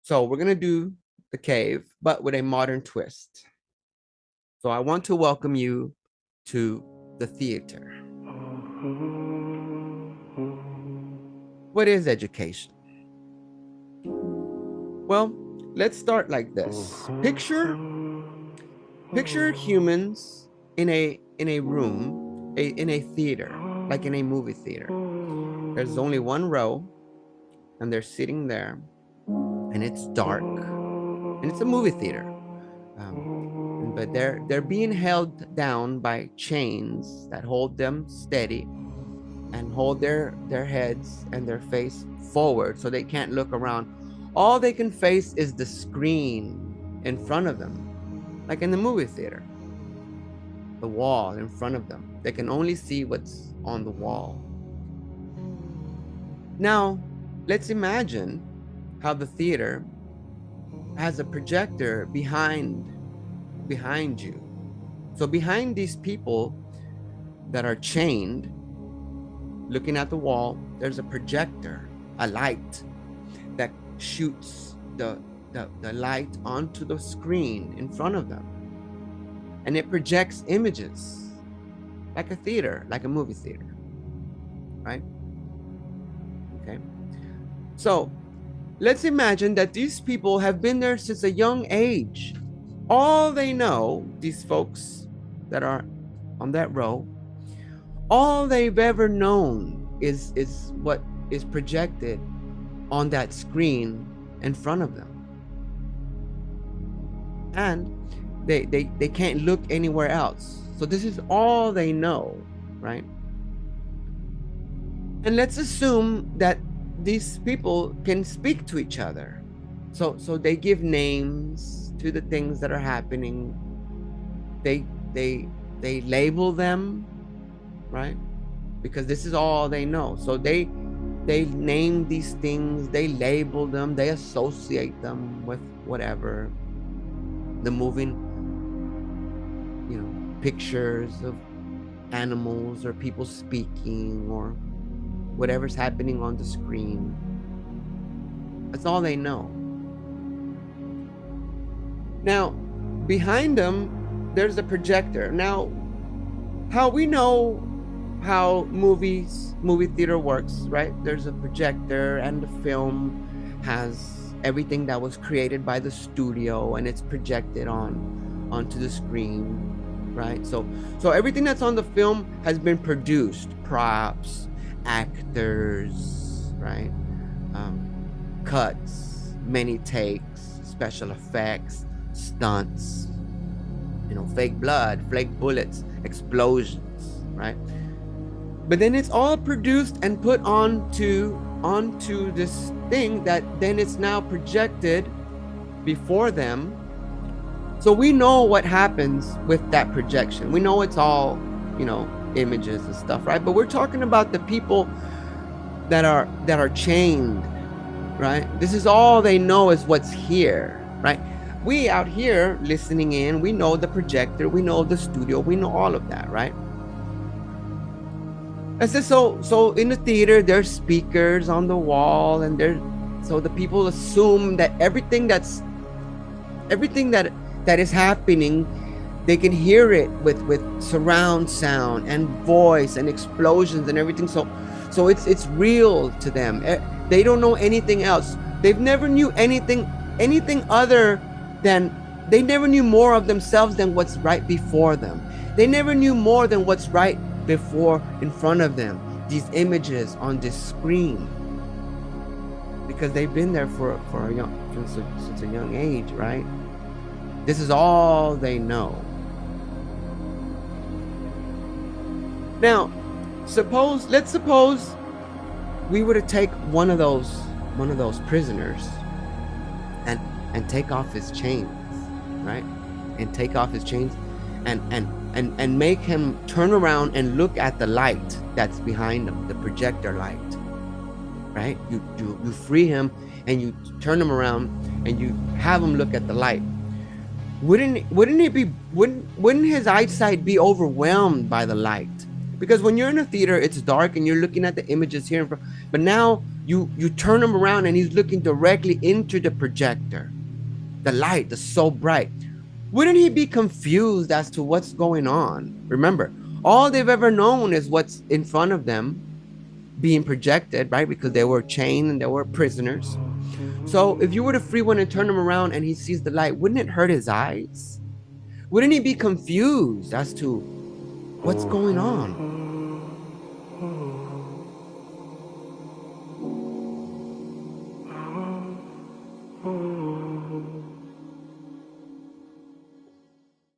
So we're going to do The Cave, but with a modern twist. So I want to welcome you to the theater. What is education? Well, let's start like this. Picture humans in a room, in a theater, like in a movie theater. There's only one row, and they're sitting there, and it's dark, and it's a movie theater. But they're being held down by chains that hold them steady and hold their heads and their face forward so they can't look around. All they can face is the screen in front of them, like in the movie theater. The wall in front of them. They can only see what's on the wall. Now, let's imagine how the theater has a projector behind you. So behind these people that are chained, looking at the wall, there's a projector, a light that shoots the light onto the screen in front of them. And it projects images like a theater, like a movie theater, right? Okay. So let's imagine that these people have been there since a young age. All they know, these folks that are on that row, all they've ever known is what is projected on that screen in front of them. And they can't look anywhere else. So this is all they know, right? And let's assume that these people can speak to each other. So they give names to the things that are happening. They label them, right? Because this is all they know. So they name these things, they label them, they associate them with whatever. The moving, pictures of animals or people speaking or whatever's happening on the screen. That's all they know. Now, behind them, there's a projector. Now, how we know how movie theater works, right? There's a projector, and the film has everything that was created by the studio, and it's projected onto the screen, right? So everything that's on the film has been produced, props, actors, right? Cuts, many takes, special effects, stunts, fake blood, fake bullets, explosions, right? But then it's all produced and put onto this thing that then it's now projected before them. So we know what happens with that projection. We know it's all, images and stuff, right? But we're talking about the people that are chained, right? This is all they know is what's here, right? We out here listening in, we know the projector, we know the studio, we know all of that, right? I said, so in the theater, there's speakers on the wall, and so the people assume that everything that is happening, they can hear it with surround sound and voice and explosions and everything. So it's real to them. They don't know anything else. They've never knew anything other than, they never knew more of themselves than what's right before them. They never knew more than what's right before in front of them, these images on this screen, because they've been there since a young age, right? This is all they know. Now, let's suppose we were to take one of those prisoners and take off his chains, right? And take off his chains and make him turn around and look at the light that's behind him, the projector light, right? You free him and you turn him around and you have him look at the light. Wouldn't his eyesight be overwhelmed by the light? Because when you're in a theater, it's dark and you're looking at the images here, but now You turn him around and he's looking directly into the projector. The light is so bright. Wouldn't he be confused as to what's going on? Remember, all they've ever known is what's in front of them being projected, right? Because they were chained and they were prisoners. So if you were to free one and turn him around and he sees the light, wouldn't it hurt his eyes? Wouldn't he be confused as to what's going on?